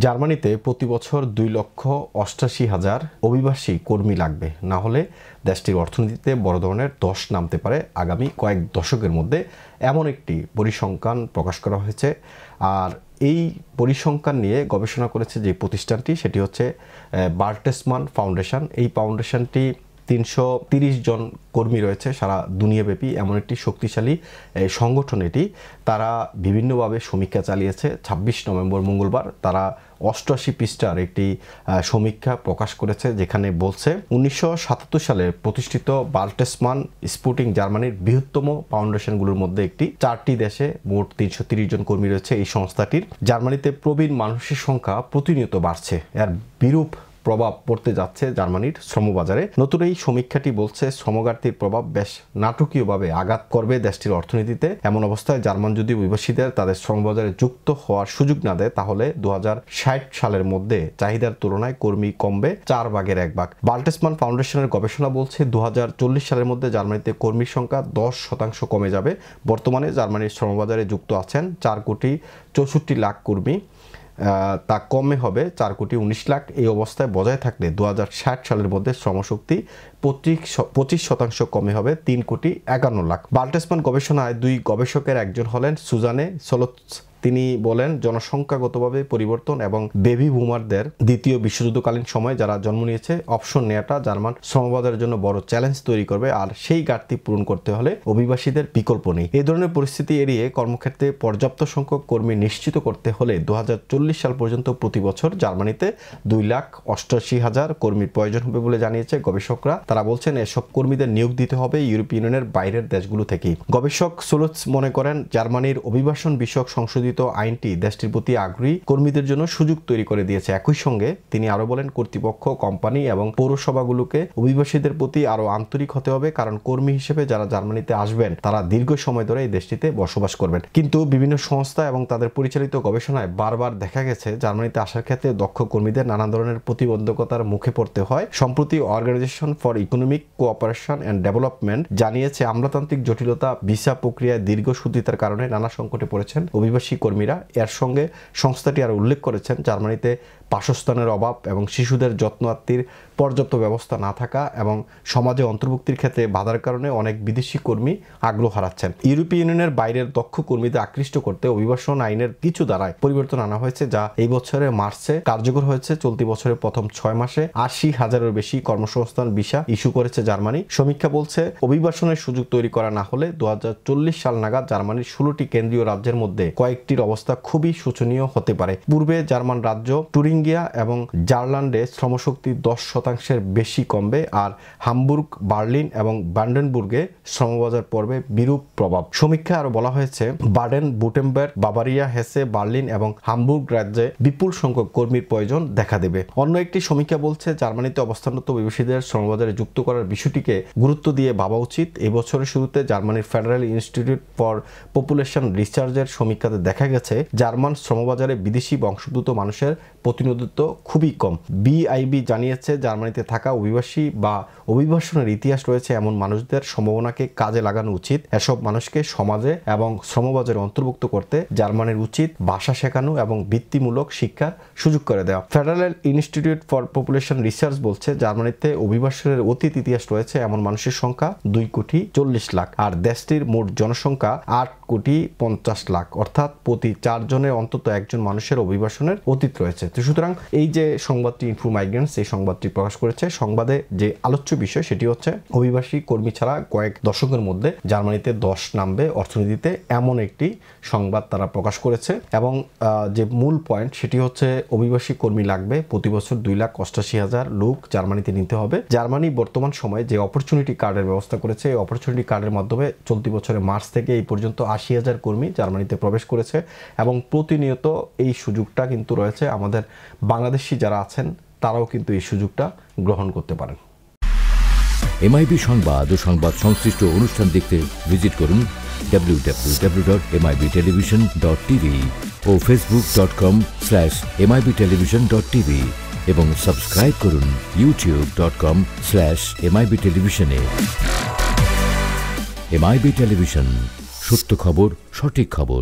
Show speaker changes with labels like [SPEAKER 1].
[SPEAKER 1] জার্মানিতে প্রতি বছর 2,88,000 অভিবাসী কর্মী লাগবে, না হলে দেশটির অর্থনীতিতে বড় ধরনের ধস নামতে পারে আগামী কয়েক দশকের মধ্যে, এমন একটি পরিসংখ্যান প্রকাশ করা হয়েছে। আর এই পরিসংখ্যান নিয়ে গবেষণা করেছে যে প্রতিষ্ঠানটি, সেটি হচ্ছে বার্টেসমান ফাউন্ডেশন। এই ফাউন্ডেশনটি 330 জন কর্মী রয়েছে সারা দুনিয়াব্যাপী, এমন একটি শক্তিশালী সংগঠন এটি। তারা বিভিন্নভাবে সমীক্ষা চালিয়েছে। 26 নভেম্বর মঙ্গলবার তারা 88 পৃষ্ঠার একটি সমীক্ষা প্রকাশ করেছে, যেখানে বলছে 1977 সালে প্রতিষ্ঠিত বার্টেসমান স্পোর্টিং জার্মানির বৃহত্তম ফাউন্ডেশনগুলোর মধ্যে একটি। 4টি দেশে মোট 330 জন কর্মী রয়েছে এই সংস্থাটির। জার্মানিতে প্রবীণ মানুষের সংখ্যা প্রতিনিয়ত বাড়ছে, এর বিরূপ প্রভাব পড়তে যাচ্ছে জার্মানির শ্রমবাজারে। নতুন এই সমীক্ষাটি বলছে শ্রমঘাটতির প্রভাব বেশ নাটকীয়ভাবে আঘাত করবে দেশটির অর্থনীতিতে। এমন অবস্থায় জার্মান যদি অভিবাসীদের তাদের শ্রমবাজারে যুক্ত হওয়ার সুযোগ না দেয়, তাহলে 2060 সালের মধ্যে চাহিদার তুলনায় কর্মী কমবে 4 ভাগের 1 ভাগ। বার্টেসমান ফাউন্ডেশনের গবেষণা বলছে 2040 সালের মধ্যে জার্মানিতে কর্মীর সংখ্যা 10% কমে যাবে। বর্তমানে জার্মানির শ্রমবাজারে যুক্ত আছেন 4,64,00,000 কর্মী, তা কমে হবে 4,19,00,000। এই অবস্থায় বজায় থাকলে 2060 সালের মধ্যে শ্রমশক্তি 25% কমে হবে 3,51,00,000। বার্টেসমান গবেষণায় 2 গবেষকের একজন হলেন সুজানে সোলৎস। তিনি বলেন, জনসংখ্যাগতভাবে পরিবর্তন এবং বেবি বুমারদের দ্বিতীয় বিশ্বযুদ্ধকালীন সময় যারা জন্ম নিয়েছে অপশন নেওয়াটা জার্মান শ্রমবাজারের জন্য বড় চ্যালেঞ্জ তৈরি করবে। আর সেই ঘাটতি পূরণ করতে হলে অভিবাসীদের বিকল্প নেই। এই ধরনের পরিস্থিতি এড়িয়ে কর্মক্ষেত্রে পর্যাপ্ত সংখ্যক কর্মী নিশ্চিত করতে হলে 2040 সাল পর্যন্ত প্রতি বছর জার্মানিতে 2,88,000 কর্মীর প্রয়োজন হবে বলে জানিয়েছে গবেষকরা। তারা বলছেন এসব কর্মীদের নিয়োগ দিতে হবে ইউরোপীয় ইউনিয়নের বাইরের দেশগুলো থেকেই। গবেষক সোলৎস মনে করেন, জার্মানির অভিবাসন বিষয়ক সংশোধিত আইনটি দেশটির প্রতি আগ্রহী কর্মীদের জন্য সুযোগ তৈরি করে দিয়েছে। একই সঙ্গে তিনি আরো বলেন, কর্তৃপক্ষ, কোম্পানি এবং পৌরসভাগুলোকে অভিবাসীদের প্রতি আরো আন্তরিক হতে হবে, কারণ কর্মী হিসেবে যারা জার্মানিতে আসবেন তারা দীর্ঘ সময় ধরে এই দেশটিতে বসবাস করবেন। কিন্তু বিভিন্ন সংস্থা এবং তাদের পরিচালিত গবেষণায় বারবার দেখা গেছে জার্মানিতে আসার ক্ষেত্রে দক্ষ কর্মীদের নানা ধরনের প্রতিবন্ধকতার মুখে পড়তে হয়। সম্প্রতি organisation for economic cooperation and development জানিয়েছে, আমলাতান্ত্রিক জটিলতা, ভিসা প্রক্রিয়ায় দীর্ঘসূত্রিতার কারণে নানা সংকটে পড়েছেন অভিবাসী কর্মীরা। এর সঙ্গে সংস্থাটি আরো উল্লেখ করেছেন, জার্মানিতে বাসস্থানের অভাব এবং শিশুদের যত্নার্থীর পর্যাপ্ত ব্যবস্থা না থাকা এবং সমাজে অন্তর্ভুক্তির ক্ষেত্রে বাধার কারণে অনেক বিদেশি কর্মী আগ্রহ হারাচ্ছেন। ইউরোপীয় ইউনিয়নের বাইরের দক্ষ কর্মীদের আকৃষ্ট করতে অভিবাসন আইনের কিছু ধারায় পরিবর্তন আনা হয়েছে, যা এই বছরের মার্চে কার্যকর হয়েছে। চলতি বছরের প্রথম 6 মাসে 80,000-এর বেশি কর্মসংস্থান ভিসা ইস্যু করেছে জার্মানি। সমীক্ষা বলছে, অভিবাসনের সুযোগ তৈরি করা না হলে 2040 সাল নাগাদ জার্মানির 16টি কেন্দ্রীয় রাজ্যের মধ্যে কয়েকটির অবস্থা খুবই শোচনীয় হতে পারে। পূর্বে জার্মান রাজ্য টুরিঙ্গিয়া এবং জার্লান্ডে শ্রমশক্তি 10% বেশি কমবে, আর হামবুর্গ, বার্লিন এবং ব্রান্ডেনবুর্গে শ্রমবাজার পড়বে বিরূপ প্রভাব। সমীক্ষা আরো বলা হয়েছে, বাডেন, বুটেমবার্গ, বাভারিয়া, হেসে, বার্লিন এবং হামবুর্গ রাজ্যে বিপুল সংখ্যক কর্মীর প্রয়োজন দেখা দেবে। অন্য একটি সমীক্ষা বলছে, জার্মানিতে অবস্থানরত অভিবাসীদের শ্রমবাজারে যুক্ত করার বিষয়টিকে গুরুত্ব দিয়ে ভাবা উচিত। এই বছরের শুরুতে জার্মানির ফেডারেল ইনস্টিটিউট ফর পপুলেশন রিসার্চের সমীক্ষাতে দেখা গেছে, জার্মান শ্রমবাজারে বিদেশি বংশোদ্ভূত মানুষের প্রতিনিধিত্ব খুবই কম। বিআইবি জানিয়েছে, জার্মানিতে থাকা অভিবাসী বা অভিবাসনের ইতিহাস রয়েছে এমন মানুষদের সম্ভাবনাকে কাজে লাগানো উচিত। এসব মানুষকে সমাজে এবং শ্রমবাজারে অন্তর্ভুক্ত করতে জার্মানির উচিত ভাষা শেখানো এবং বৃত্তিমূলক শিক্ষার সুযোগ করে দেওয়া। Federal institute for population research বলছে, জার্মানিতে অভিবাসনের অতীত ইতিহাস রয়েছে এমন মানুষের সংখ্যা 2,40,00,000, আর দেশটির মোট জনসংখ্যা 8,50,00,000, অর্থাৎ প্রতি 4 জনের অন্তত একজন মানুষের অভিবাসনের অতীত রয়েছে। তো সুতরাং এই যে সংবাদটি ইনফো মাইগ্রেন্টস এই সংবাদটি প্রকাশ করেছে, সংবাদে যে আলোচ্য বিষয় সেটি হচ্ছে অভিবাসী কর্মী ছাড়া কয়েক দশকের মধ্যে জার্মানিতে ধস নামবে অর্থনীতিতে, এমন একটি সংবাদ তারা প্রকাশ করেছে। এবং যে মূল পয়েন্ট সেটি হচ্ছে অভিবাসী কর্মী লাগবে, প্রতি বছর 2,88,000 লোক জার্মানিতে নিতে হবে। জার্মানি বর্তমান সময়ে যে অপরচুনিটি কার্ডের ব্যবস্থা করেছে, এই অপরচুনিটি কার্ডের মাধ্যমে চলতি বছরের মার্চ থেকে এই পর্যন্ত 80,000 কর্মী জার্মানিতে প্রবেশ করেছে এবং প্রতিনিয়ত এই সুযোগটা কিন্তু রয়েছে। আমাদের বাংলাদেশি যারা আছেন তারাও কিন্তু এই সুযোগটা গ্রহণ করতে পারেন।
[SPEAKER 2] এমআইবি সংবাদ ও সংবাদ সংশ্লিষ্ট অনুষ্ঠান দেখতে ভিজিট করুন www.mibtelevision.tv ও facebook.com/mibtelevision.tv এবং সাবস্ক্রাইব করুন youtube.com/mibtelevision-এ। এমআইবি টেলিভিশন, সত্য খবর, সঠিক খবর।